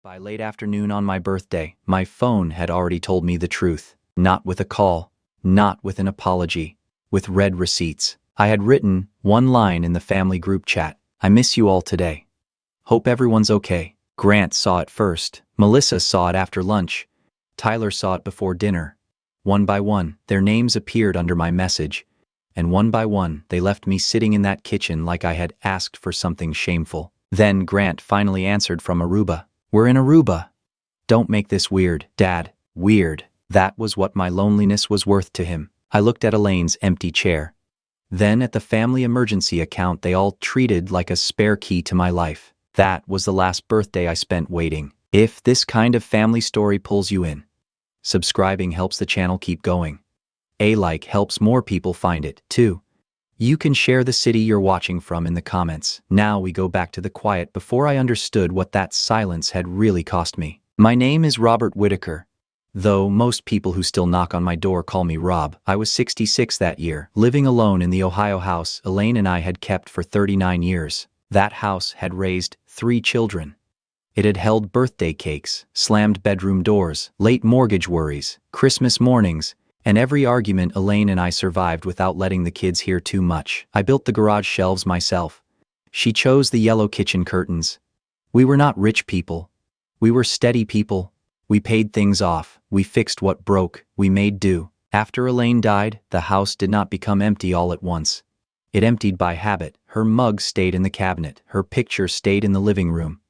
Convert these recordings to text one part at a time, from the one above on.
By late afternoon on my birthday, my phone had already told me the truth. Not with a call, not with an apology, with red receipts. I had written one line in the family group chat. I miss you all today. Hope everyone's okay. Grant saw it first. Melissa saw it after lunch. Tyler saw it before dinner. One by one, their names appeared under my message. And one by one, they left me sitting in that kitchen like I had asked for something shameful. Then Grant finally answered from Aruba. We're in Aruba. Don't make this weird, Dad. Weird. That was what my loneliness was worth to him. I looked at Elaine's empty chair. Then at the family emergency account they all treated like a spare key to my life. That was the last birthday I spent waiting. If this kind of family story pulls you in, subscribing helps the channel keep going. A like helps more people find it, too. You can share the city you're watching from in the comments. Now we go back to the quiet before I understood what that silence had really cost me. My name is Robert Whitaker. Though most people who still knock on my door call me Rob, I was 66 that year, living alone in the Ohio house Elaine and I had kept for 39 years. That house had raised 3 children. It had held birthday cakes, slammed bedroom doors, late mortgage worries, Christmas mornings, and every argument Elaine and I survived without letting the kids hear too much. I built the garage shelves myself. She chose the yellow kitchen curtains. We were not rich people. We were steady people. We paid things off. We fixed what broke. We made do. After Elaine died, the house did not become empty all at once. It emptied by habit. Her mug stayed in the cabinet. Her picture stayed in the living room.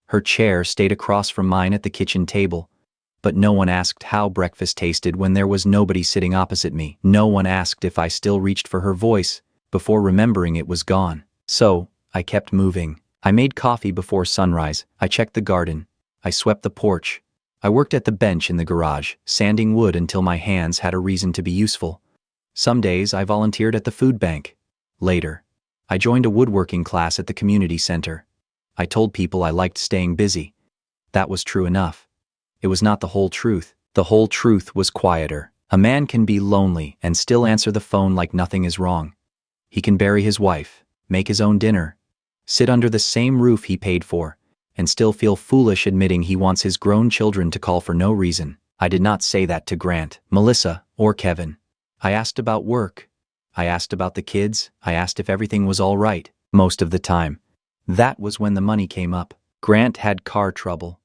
Her chair stayed across from mine at the kitchen table. But no one asked how breakfast tasted when there was nobody sitting opposite me. No one asked if I still reached for her voice, before remembering it was gone. So, I kept moving. I made coffee before sunrise. I checked the garden. I swept the porch. I worked at the bench in the garage, sanding wood until my hands had a reason to be useful. Some days I volunteered at the food bank. Later, I joined a woodworking class at the community center. I told people I liked staying busy. That was true enough. It was not the whole truth. The whole truth was quieter. A man can be lonely and still answer the phone like nothing is wrong. He can bury his wife, make his own dinner, sit under the same roof he paid for, and still feel foolish admitting he wants his grown children to call for no reason. I did not say that to Grant, Melissa, or Kevin. I asked about work. I asked about the kids. I asked if everything was all right, most of the time. That was when the money came up. Grant had car trouble.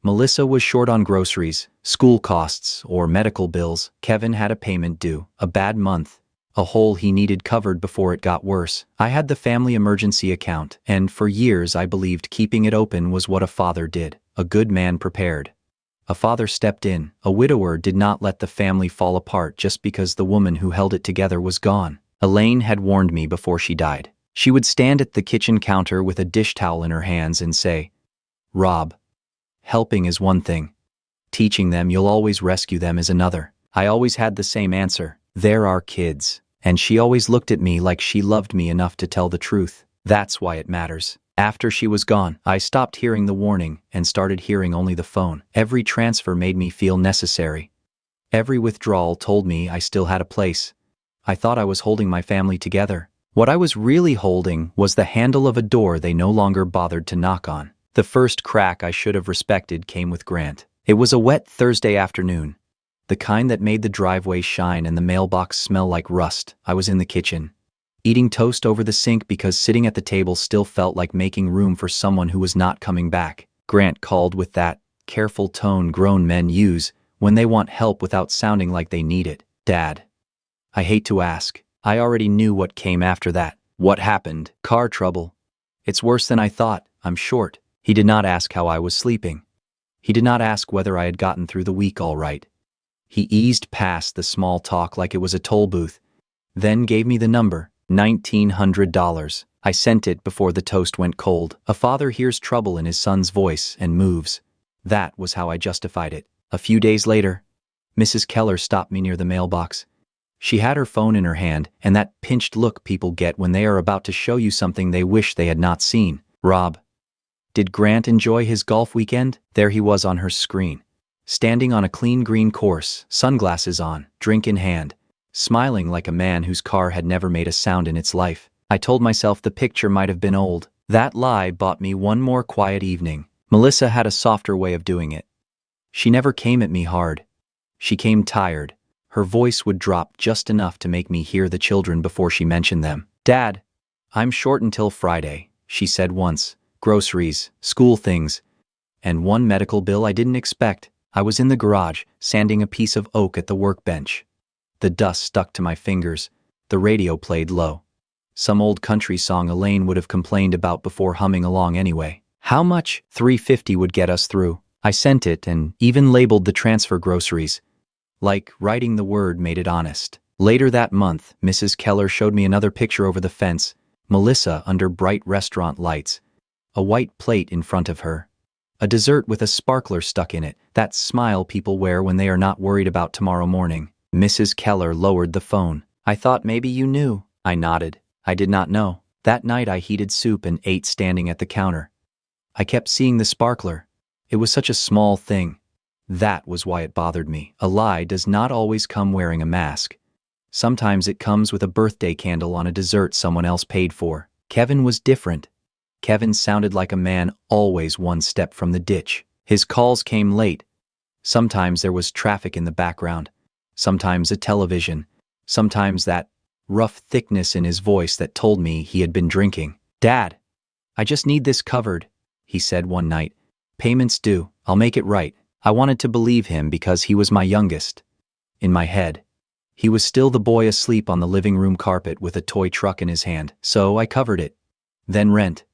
Melissa was short on groceries, school costs, or medical bills. Kevin had a payment due, a bad month, a hole he needed covered before it got worse. I had the family emergency account, and for years I believed keeping it open was what a father did. A good man prepared. A father stepped in. A widower did not let the family fall apart just because the woman who held it together was gone. Elaine had warned me before she died. She would stand at the kitchen counter with a dish towel in her hands and say, "Rob, helping is one thing. Teaching them you'll always rescue them is another." I always had the same answer. There are kids. And she always looked at me like she loved me enough to tell the truth. That's why it matters. After she was gone, I stopped hearing the warning and started hearing only the phone. Every transfer made me feel necessary. Every withdrawal told me I still had a place. I thought I was holding my family together. What I was really holding was the handle of a door they no longer bothered to knock on. The first crack I should have respected came with Grant. It was a wet Thursday afternoon. The kind that made the driveway shine and the mailbox smell like rust. I was in the kitchen, eating toast over the sink because sitting at the table still felt like making room for someone who was not coming back. Grant called with that careful tone grown men use when they want help without sounding like they need it. "Dad." I hate to ask. I already knew what came after that. What happened? Car trouble. It's worse than I thought. I'm short. He did not ask how I was sleeping. He did not ask whether I had gotten through the week all right. He eased past the small talk like it was a toll booth, then gave me the number, $1,900. I sent it before the toast went cold. A father hears trouble in his son's voice and moves. That was how I justified it. A few days later, Mrs. Keller stopped me near the mailbox. She had her phone in her hand and that pinched look people get when they are about to show you something they wish they had not seen. "Rob, did Grant enjoy his golf weekend?" There he was on her screen, standing on a clean green course, sunglasses on, drink in hand, smiling like a man whose car had never made a sound in its life. I told myself the picture might have been old. That lie bought me one more quiet evening. Melissa had a softer way of doing it. She never came at me hard. She came tired. Her voice would drop just enough to make me hear the children before she mentioned them. "Dad, I'm short until Friday," she said once. "Groceries, school things, and one medical bill I didn't expect." I was in the garage, sanding a piece of oak at the workbench. The dust stuck to my fingers. The radio played low. Some old country song Elaine would have complained about before humming along anyway. How much? $3.50 would get us through. I sent it and even labeled the transfer groceries. Like writing the word made it honest. Later that month, Mrs. Keller showed me another picture over the fence. Melissa under bright restaurant lights. A white plate in front of her. A dessert with a sparkler stuck in it, that smile people wear when they are not worried about tomorrow morning. Mrs. Keller lowered the phone. "I thought maybe you knew." I nodded. I did not know. That night I heated soup and ate standing at the counter. I kept seeing the sparkler. It was such a small thing. That was why it bothered me. A lie does not always come wearing a mask. Sometimes it comes with a birthday candle on a dessert someone else paid for. Kevin was different. Kevin sounded like a man always one step from the ditch. His calls came late. Sometimes there was traffic in the background. Sometimes a television. Sometimes that rough thickness in his voice that told me he had been drinking. "Dad, I just need this covered," he said one night. "Payments due. I'll make it right." I wanted to believe him because he was my youngest. In my head, he was still the boy asleep on the living room carpet with a toy truck in his hand, so I covered it. Then rent.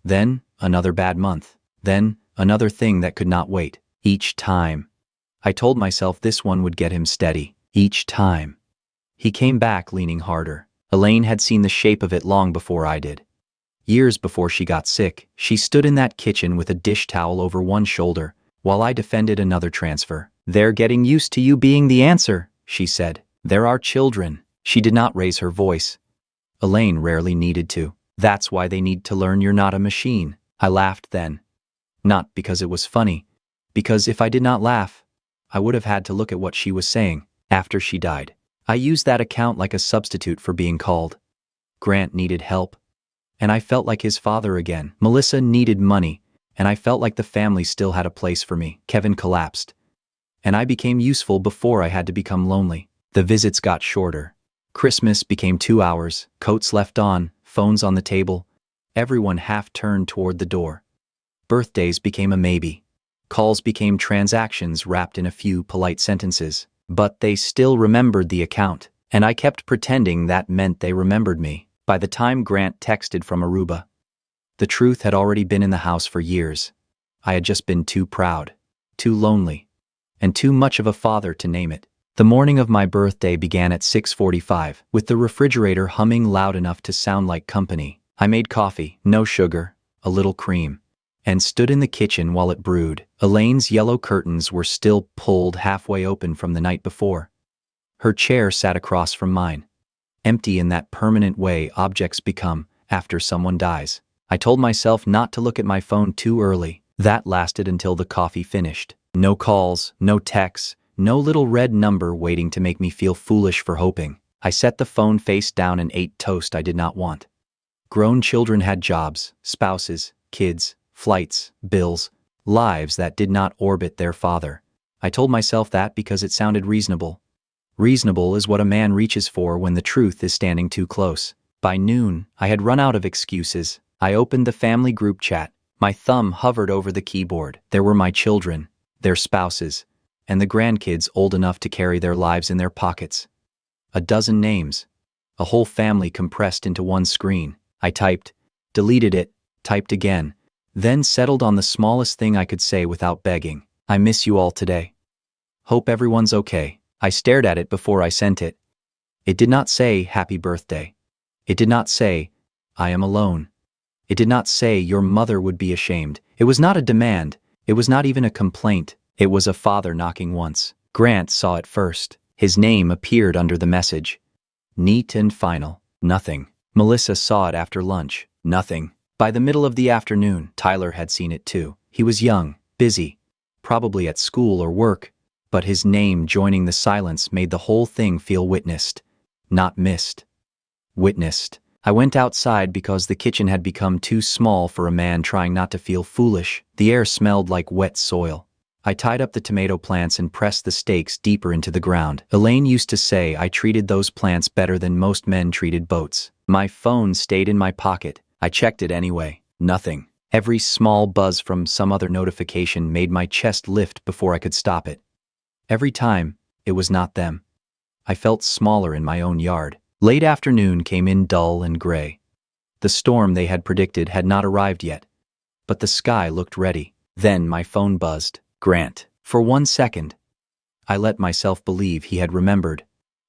Then another bad month. Then another thing that could not wait. Each time, I told myself this one would get him steady. Each time. He came back leaning harder. Elaine had seen the shape of it long before I did. Years before she got sick, she stood in that kitchen with a dish towel over one shoulder, while I defended another transfer. "They're getting used to you being the answer," she said. "There are children." She did not raise her voice. Elaine rarely needed to. "That's why they need to learn you're not a machine." I laughed then. Not because it was funny, because if I did not laugh, I would have had to look at what she was saying. After she died, I used that account like a substitute for being called. Grant needed help, and I felt like his father again. Melissa needed money, and I felt like the family still had a place for me. Kevin collapsed, and I became useful before I had to become lonely. The visits got shorter. Christmas became 2 hours, coats left on, phones on the table. Everyone half turned toward the door. Birthdays became a maybe. Calls became transactions wrapped in a few polite sentences. But they still remembered the account, and I kept pretending that meant they remembered me. By the time Grant texted from Aruba, the truth had already been in the house for years. I had just been too proud, too lonely, and too much of a father to name it. The morning of my birthday began at 6:45, with the refrigerator humming loud enough to sound like company. I made coffee, no sugar, a little cream, and stood in the kitchen while it brewed. Elaine's yellow curtains were still pulled halfway open from the night before. Her chair sat across from mine, empty in that permanent way objects become after someone dies. I told myself not to look at my phone too early. That lasted until the coffee finished. No calls, no texts, no little red number waiting to make me feel foolish for hoping. I set the phone face down and ate toast I did not want. Grown children had jobs, spouses, kids, flights, bills, lives that did not orbit their father. I told myself that because it sounded reasonable. Reasonable is what a man reaches for when the truth is standing too close. By noon, I had run out of excuses. I opened the family group chat. My thumb hovered over the keyboard. There were my children, their spouses, and the grandkids old enough to carry their lives in their pockets. A dozen names. A whole family compressed into one screen. I typed, deleted it, typed again, then settled on the smallest thing I could say without begging. "I miss you all today. Hope everyone's okay." I stared at it before I sent it. It did not say happy birthday. It did not say I am alone. It did not say your mother would be ashamed. It was not a demand. It was not even a complaint. It was a father knocking once. Grant saw it first. His name appeared under the message. Neat and final. Nothing. Melissa saw it after lunch. Nothing. By the middle of the afternoon, Tyler had seen it too. He was young, busy, probably at school or work, but his name joining the silence made the whole thing feel witnessed, not missed. Witnessed. I went outside because the kitchen had become too small for a man trying not to feel foolish. The air smelled like wet soil. I tied up the tomato plants and pressed the stakes deeper into the ground. Elaine used to say I treated those plants better than most men treated boats. My phone stayed in my pocket. I checked it anyway. Nothing. Every small buzz from some other notification made my chest lift before I could stop it. Every time, it was not them. I felt smaller in my own yard. Late afternoon came in dull and gray. The storm they had predicted had not arrived yet, but the sky looked ready. Then my phone buzzed. Grant. For 1 second, I let myself believe he had remembered.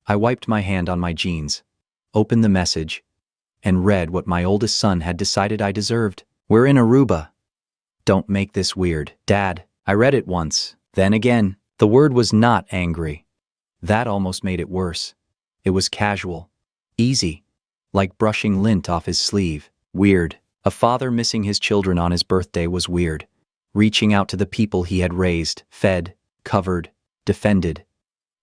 I wiped my hand on my jeans, opened the message, and read what my oldest son had decided I deserved. We're in Aruba. Don't make this weird, Dad. I read it once, then again. The word was not angry. That almost made it worse. It was casual, easy, like brushing lint off his sleeve. Weird. A father missing his children on his birthday was weird. Reaching out to the people he had raised, fed, covered, defended,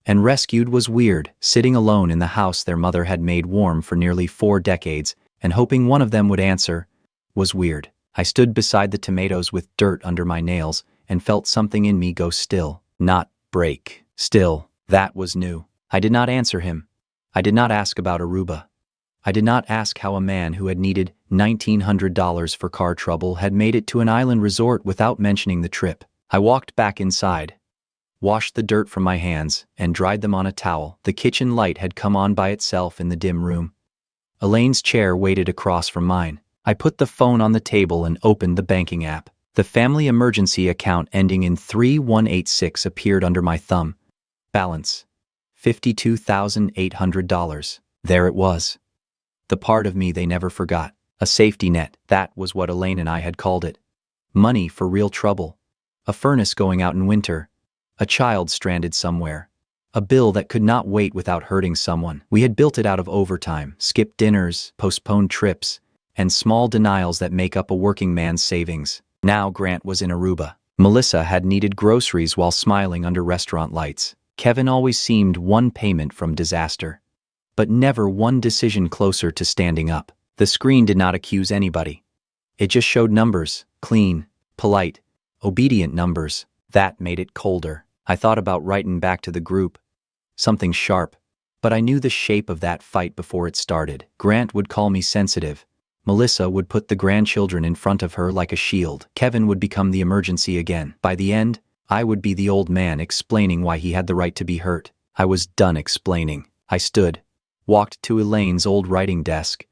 and rescued was weird. Sitting alone in the house their mother had made warm for nearly 4 decades and hoping one of them would answer was weird. I stood beside the tomatoes with dirt under my nails and felt something in me go still, not break. Still, that was new. I did not answer him. I did not ask about Aruba. I did not ask how a man who had needed $1,900 for car trouble had made it to an island resort without mentioning the trip. I walked back inside, washed the dirt from my hands, and dried them on a towel. The kitchen light had come on by itself in the dim room. Elaine's chair waited across from mine. I put the phone on the table and opened the banking app. The family emergency account ending in 3186 appeared under my thumb. Balance: $52,800. There it was. The part of me they never forgot. A safety net, that was what Elaine and I had called it. Money for real trouble. A furnace going out in winter. A child stranded somewhere. A bill that could not wait without hurting someone. We had built it out of overtime, skipped dinners, postponed trips, and small denials that make up a working man's savings. Now Grant was in Aruba. Melissa had needed groceries while smiling under restaurant lights. Kevin always seemed one payment from disaster, but never one decision closer to standing up. The screen did not accuse anybody. It just showed numbers, clean, polite, obedient numbers. That made it colder. I thought about writing back to the group, something sharp, but I knew the shape of that fight before it started. Grant would call me sensitive. Melissa would put the grandchildren in front of her like a shield. Kevin would become the emergency again. By the end, I would be the old man explaining why he had the right to be hurt. I was done explaining. I stood, walked to Elaine's old writing desk,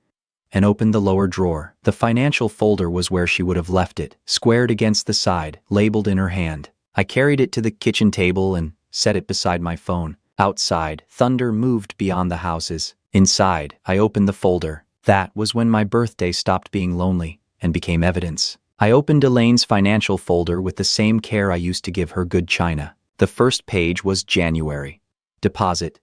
and opened the lower drawer. The financial folder was where she would have left it, squared against the side, labeled in her hand. I carried it to the kitchen table and set it beside my phone. Outside, thunder moved beyond the houses. Inside, I opened the folder. That was when my birthday stopped being lonely and became evidence. I opened Elaine's financial folder with the same care I used to give her good china. The first page was January. Deposit,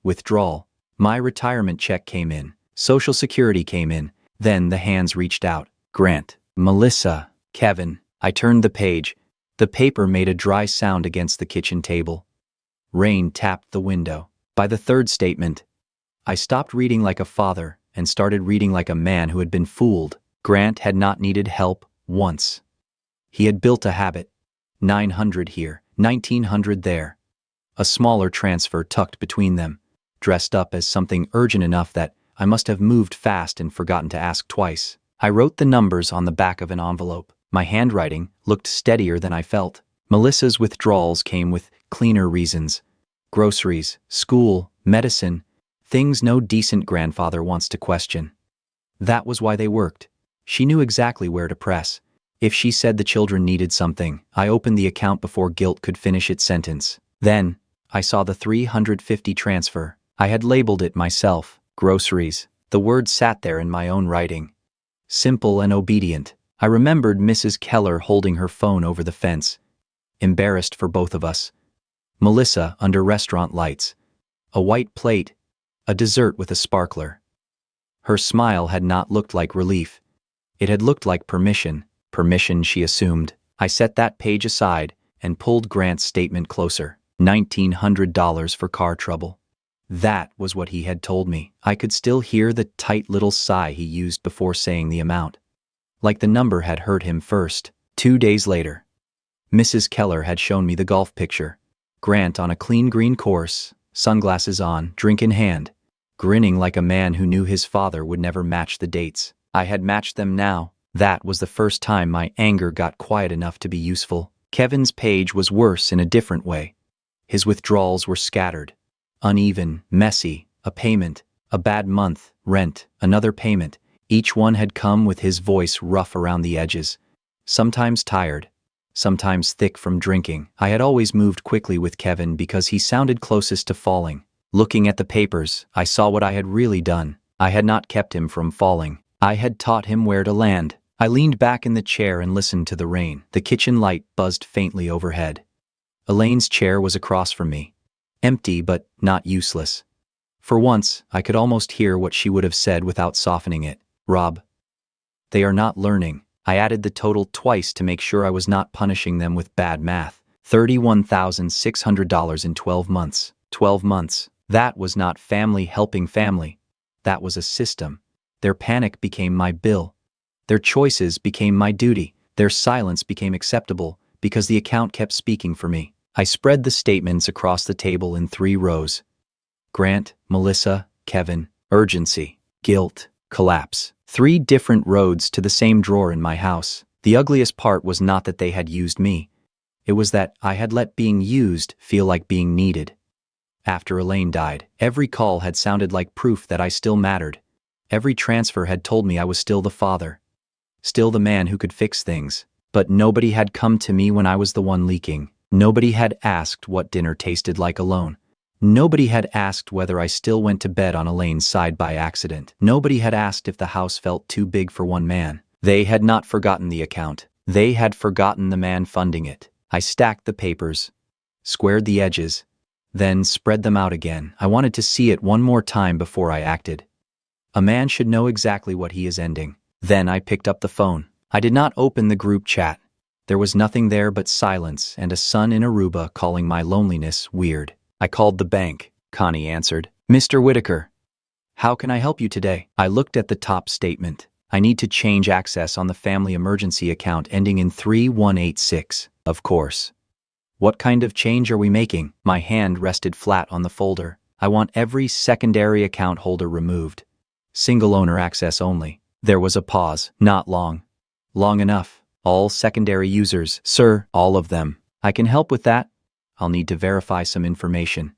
withdrawal. My retirement check came in. Social Security came in. Then the hands reached out. Grant, Melissa, Kevin. I turned the page. The paper made a dry sound against the kitchen table. Rain tapped the window. By the third statement, I stopped reading like a father and started reading like a man who had been fooled. Grant had not needed help once. He had built a habit. 900 here, 1900 there. A smaller transfer tucked between them, dressed up as something urgent enough that I must have moved fast and forgotten to ask twice. I wrote the numbers on the back of an envelope. My handwriting looked steadier than I felt. Melissa's withdrawals came with cleaner reasons. Groceries, school, medicine, things no decent grandfather wants to question. That was why they worked. She knew exactly where to press. If she said the children needed something, I opened the account before guilt could finish its sentence. Then, I saw the $350 transfer. I had labeled it myself. Groceries. The word sat there in my own writing. Simple and obedient. I remembered Mrs. Keller holding her phone over the fence, embarrassed for both of us. Melissa under restaurant lights. A white plate, a dessert with a sparkler. Her smile had not looked like relief. It had looked like permission. Permission, she assumed. I set that page aside and pulled Grant's statement closer. $1,900 for car trouble. That was what he had told me. I could still hear the tight little sigh he used before saying the amount. Like the number had hurt him first. 2 days later, Mrs. Keller had shown me the golf picture. Grant on a clean green course, sunglasses on, drink in hand, grinning like a man who knew his father would never match the dates. I had matched them now. That was the first time my anger got quiet enough to be useful. Kevin's page was worse in a different way. His withdrawals were scattered, uneven, messy, a payment, a bad month, rent, another payment. Each one had come with his voice rough around the edges, sometimes tired, sometimes thick from drinking. I had always moved quickly with Kevin because he sounded closest to falling. Looking at the papers, I saw what I had really done. I had not kept him from falling. I had taught him where to land. I leaned back in the chair and listened to the rain. The kitchen light buzzed faintly overhead. Elaine's chair was across from me, empty but not useless. For once, I could almost hear what she would have said without softening it. Rob. They are not learning. I added the total twice to make sure I was not punishing them with bad math. $31,600 in 12 months. 12 months. That was not family helping family. That was a system. Their panic became my bill. Their choices became my duty. Their silence became acceptable because the account kept speaking for me. I spread the statements across the table in 3 rows. Grant, Melissa, Kevin, urgency, guilt, collapse. 3 different roads to the same drawer in my house. The ugliest part was not that they had used me. It was that I had let being used feel like being needed. After Elaine died, every call had sounded like proof that I still mattered. Every transfer had told me I was still the father, still the man who could fix things. But nobody had come to me when I was the one leaking. Nobody had asked what dinner tasted like alone. Nobody had asked whether I still went to bed on Elaine's side by accident. Nobody had asked if the house felt too big for one man. They had not forgotten the account. They had forgotten the man funding it. I stacked the papers, squared the edges, then spread them out again. I wanted to see it one more time before I acted. A man should know exactly what he is ending. Then I picked up the phone. I did not open the group chat. There was nothing there but silence and a sun in Aruba calling my loneliness weird. I called the bank. Connie answered. Mr. Whitaker, how can I help you today? I looked at the top statement. I need to change access on the family emergency account ending in 3186. Of course. What kind of change are we making? My hand rested flat on the folder. I want every secondary account holder removed. Single owner access only. There was a pause. Not long. Long enough. All secondary users. Sir, all of them. I can help with that. I'll need to verify some information.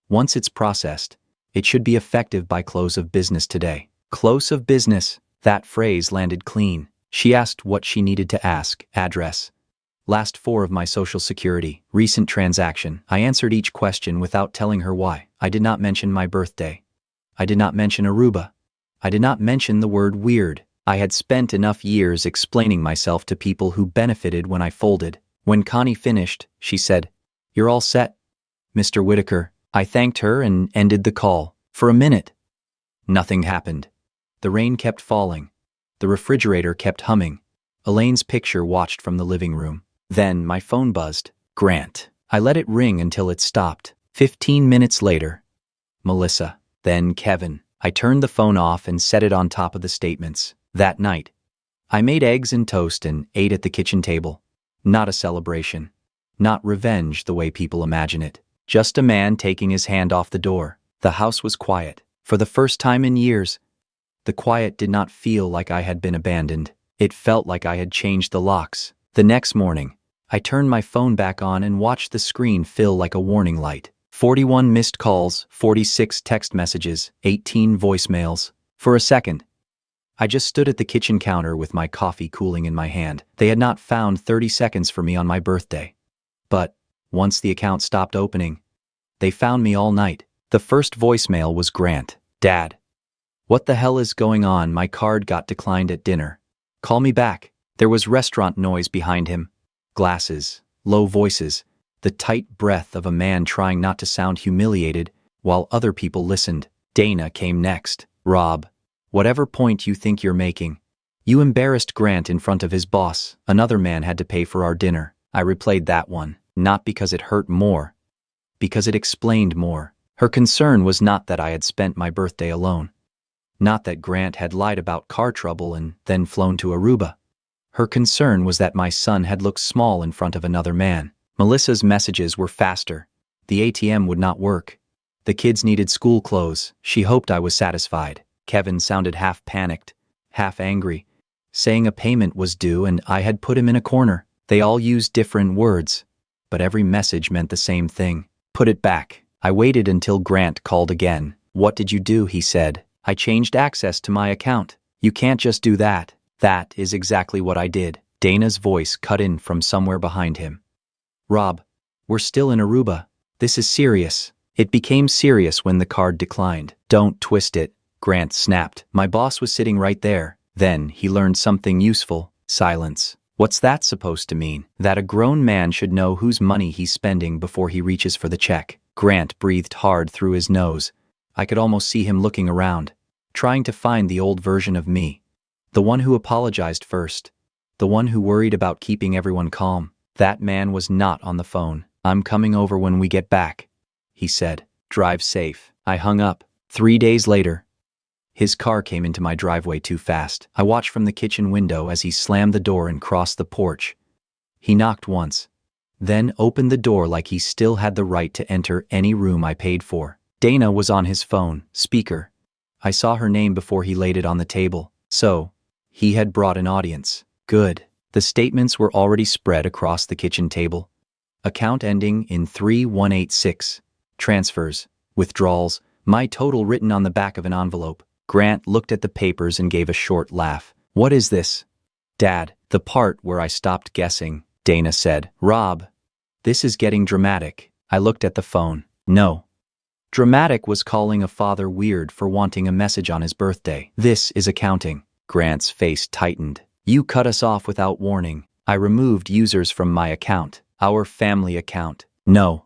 Once it's processed, it should be effective by close of business today. Close of business. That phrase landed clean. She asked what she needed to ask. Address. Last 4 of my social security. Recent transaction. I answered each question without telling her why. I did not mention my birthday. I did not mention Aruba. I did not mention the word weird. I had spent enough years explaining myself to people who benefited when I folded. When Connie finished, she said, You're all set, Mr. Whitaker. I thanked her and ended the call. For a minute, nothing happened. The rain kept falling. The refrigerator kept humming. Elaine's picture watched from the living room. Then my phone buzzed. Grant. I let it ring until it stopped. 15 minutes later, Melissa. Then Kevin. I turned the phone off and set it on top of the statements. That night, I made eggs and toast and ate at the kitchen table. Not a celebration. Not revenge the way people imagine it. Just a man taking his hand off the door. The house was quiet. For the first time in years, the quiet did not feel like I had been abandoned. It felt like I had changed the locks. The next morning, I turned my phone back on and watched the screen fill like a warning light. 41 missed calls, 46 text messages, 18 voicemails. For a second, I just stood at the kitchen counter with my coffee cooling in my hand. They had not found 30 seconds for me on my birthday. But once the account stopped opening, they found me all night. The first voicemail was Grant. Dad. What the hell is going on? My card got declined at dinner. Call me back. There was restaurant noise behind him. Glasses, low voices, the tight breath of a man trying not to sound humiliated while other people listened. Dana came next. Rob, whatever point you think you're making, you embarrassed Grant in front of his boss. Another man had to pay for our dinner. I replayed that one, not because it hurt more, because it explained more. Her concern was not that I had spent my birthday alone. Not that Grant had lied about car trouble and then flown to Aruba. Her concern was that my son had looked small in front of another man. Melissa's messages were faster. The ATM would not work. The kids needed school clothes. She hoped I was satisfied. Kevin sounded half panicked, half angry, saying a payment was due and I had put him in a corner. They all used different words, but every message meant the same thing. Put it back. I waited until Grant called again. What did you do? He said. I changed access to my account. You can't just do that. That is exactly what I did. Dana's voice cut in from somewhere behind him. Rob, we're still in Aruba. This is serious. It became serious when the card declined. Don't twist it, Grant snapped. My boss was sitting right there. Then he learned something useful. Silence. What's that supposed to mean? That a grown man should know whose money he's spending before he reaches for the check. Grant breathed hard through his nose. I could almost see him looking around, trying to find the old version of me. The one who apologized first. The one who worried about keeping everyone calm. That man was not on the phone. I'm coming over when we get back, he said. Drive safe. I hung up. 3 days later, his car came into my driveway too fast. I watched from the kitchen window as he slammed the door and crossed the porch. He knocked once, then opened the door like he still had the right to enter any room I paid for. Dana was on his phone, speaker. I saw her name before he laid it on the table. So, he had brought an audience. Good. The statements were already spread across the kitchen table. Account ending in 3186. Transfers, withdrawals, my total written on the back of an envelope. Grant looked at the papers and gave a short laugh. What is this? Dad, the part where I stopped guessing, Dana said. Rob, this is getting dramatic. I looked at the phone. No. Dramatic was calling a father weird for wanting a message on his birthday. This is accounting. Grant's face tightened. You cut us off without warning. I removed users from my account. Our family account. No.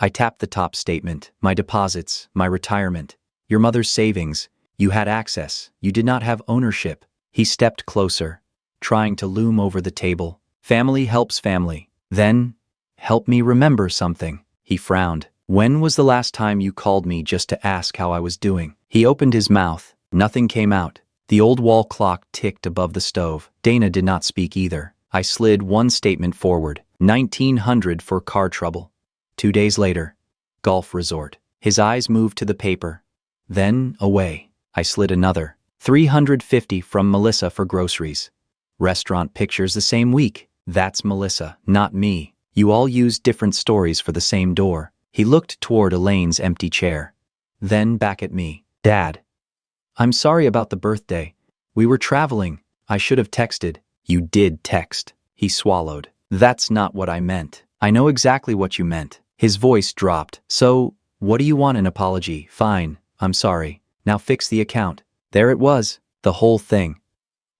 I tapped the top statement. My deposits, my retirement, your mother's savings. You had access. You did not have ownership. He stepped closer, trying to loom over the table. Family helps family. Then, help me remember something. He frowned. When was the last time you called me just to ask how I was doing? He opened his mouth. Nothing came out. The old wall clock ticked above the stove. Dana did not speak either. I slid one statement forward. 1900 for car trouble. 2 days later. Golf resort. His eyes moved to the paper. Then, away. I slid another. 350 from Melissa for groceries. Restaurant pictures the same week. That's Melissa, not me. You all used different stories for the same door. He looked toward Elaine's empty chair. Then back at me. Dad. I'm sorry about the birthday. We were traveling. I should have texted. You did text. He swallowed. That's not what I meant. I know exactly what you meant. His voice dropped. So, what do you want an apology? Fine. I'm sorry. Now fix the account. There it was. The whole thing.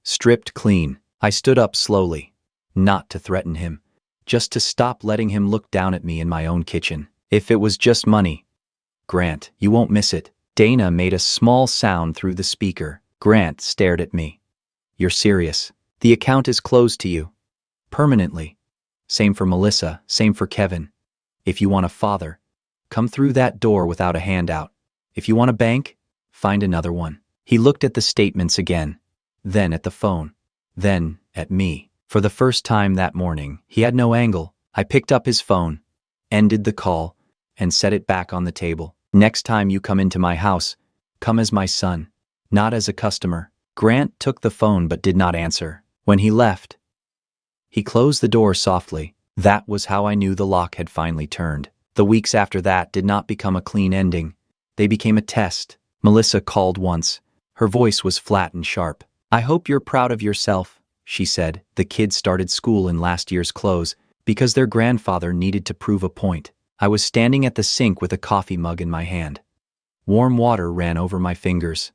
Stripped clean. I stood up slowly. Not to threaten him. Just to stop letting him look down at me in my own kitchen. If it was just money. Grant, you won't miss it. Dana made a small sound through the speaker. Grant stared at me. You're serious. The account is closed to you. Permanently. Same for Melissa, same for Kevin. If you want a father, come through that door without a handout. If you want a bank, find another one. He looked at the statements again. Then at the phone. Then at me. For the first time that morning, he had no angle. I picked up his phone, ended the call, and set it back on the table. Next time you come into my house, come as my son, not as a customer. Grant took the phone but did not answer. When he left, he closed the door softly. That was how I knew the lock had finally turned. The weeks after that did not become a clean ending. They became a test. Melissa called once. Her voice was flat and sharp. I hope you're proud of yourself, she said. The kids started school in last year's clothes because their grandfather needed to prove a point. I was standing at the sink with a coffee mug in my hand. Warm water ran over my fingers.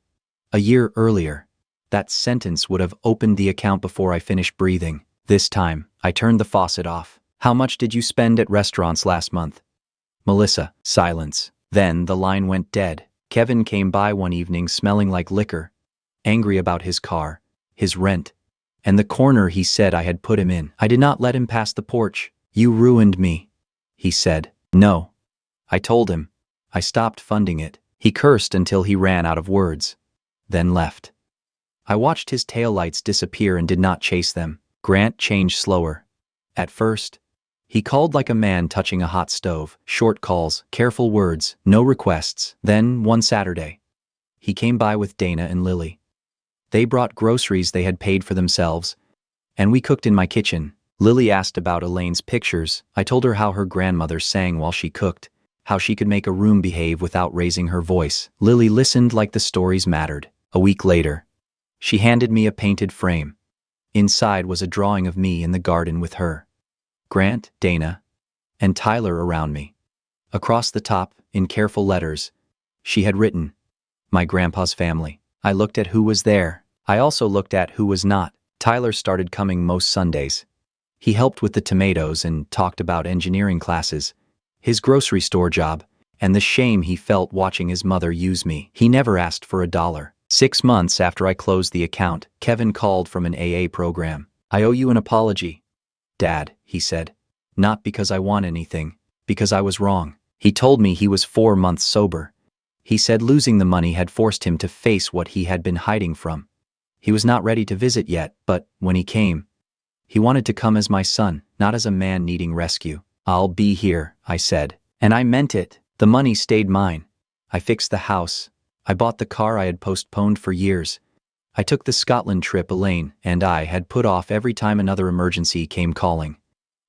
A year earlier, that sentence would have opened the account before I finished breathing. This time, I turned the faucet off. How much did you spend at restaurants last month? Melissa, silence. Then the line went dead. Kevin came by one evening smelling like liquor, angry about his car, his rent, and the corner he said I had put him in. I did not let him pass the porch. You ruined me, he said. No. I told him. I stopped funding it. He cursed until he ran out of words. Then left. I watched his taillights disappear and did not chase them. Grant changed slower. At first, he called like a man touching a hot stove. Short calls, careful words, no requests. Then, one Saturday, he came by with Dana and Lily. They brought groceries they had paid for themselves, and we cooked in my kitchen. Lily asked about Elaine's pictures. I told her how her grandmother sang while she cooked, how she could make a room behave without raising her voice. Lily listened like the stories mattered. A week later, she handed me a painted frame. Inside was a drawing of me in the garden with her, Grant, Dana, and Tyler around me. Across the top, in careful letters, she had written, "My grandpa's family." I looked at who was there. I also looked at who was not. Tyler started coming most Sundays. He helped with the tomatoes and talked about engineering classes, his grocery store job, and the shame he felt watching his mother use me. He never asked for $1. 6 months after I closed the account, Kevin called from an AA program. "I owe you an apology, Dad," he said. "Not because I want anything, because I was wrong." He told me he was 4 months sober. He said losing the money had forced him to face what he had been hiding from. He was not ready to visit yet, but when he came, he wanted to come as my son, not as a man needing rescue. "I'll be here," I said. And I meant it. The money stayed mine. I fixed the house. I bought the car I had postponed for years. I took the Scotland trip Elaine and I had put off every time another emergency came calling.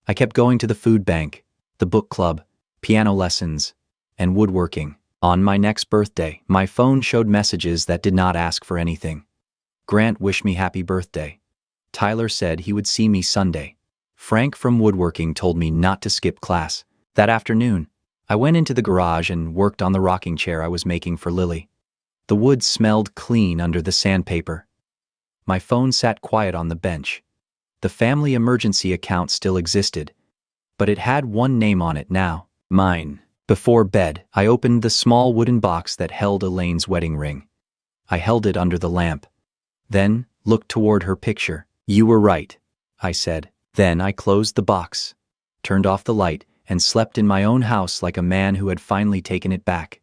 I kept going to the food bank, the book club, piano lessons, and woodworking. On my next birthday, my phone showed messages that did not ask for anything. Grant wished me happy birthday. Tyler said he would see me Sunday. Frank from woodworking told me not to skip class. That afternoon, I went into the garage and worked on the rocking chair I was making for Lily. The wood smelled clean under the sandpaper. My phone sat quiet on the bench. The family emergency account still existed, but it had one name on it now, mine. Before bed, I opened the small wooden box that held Elaine's wedding ring. I held it under the lamp, then looked toward her picture. "You were right," I said. Then I closed the box, turned off the light, and slept in my own house like a man who had finally taken it back.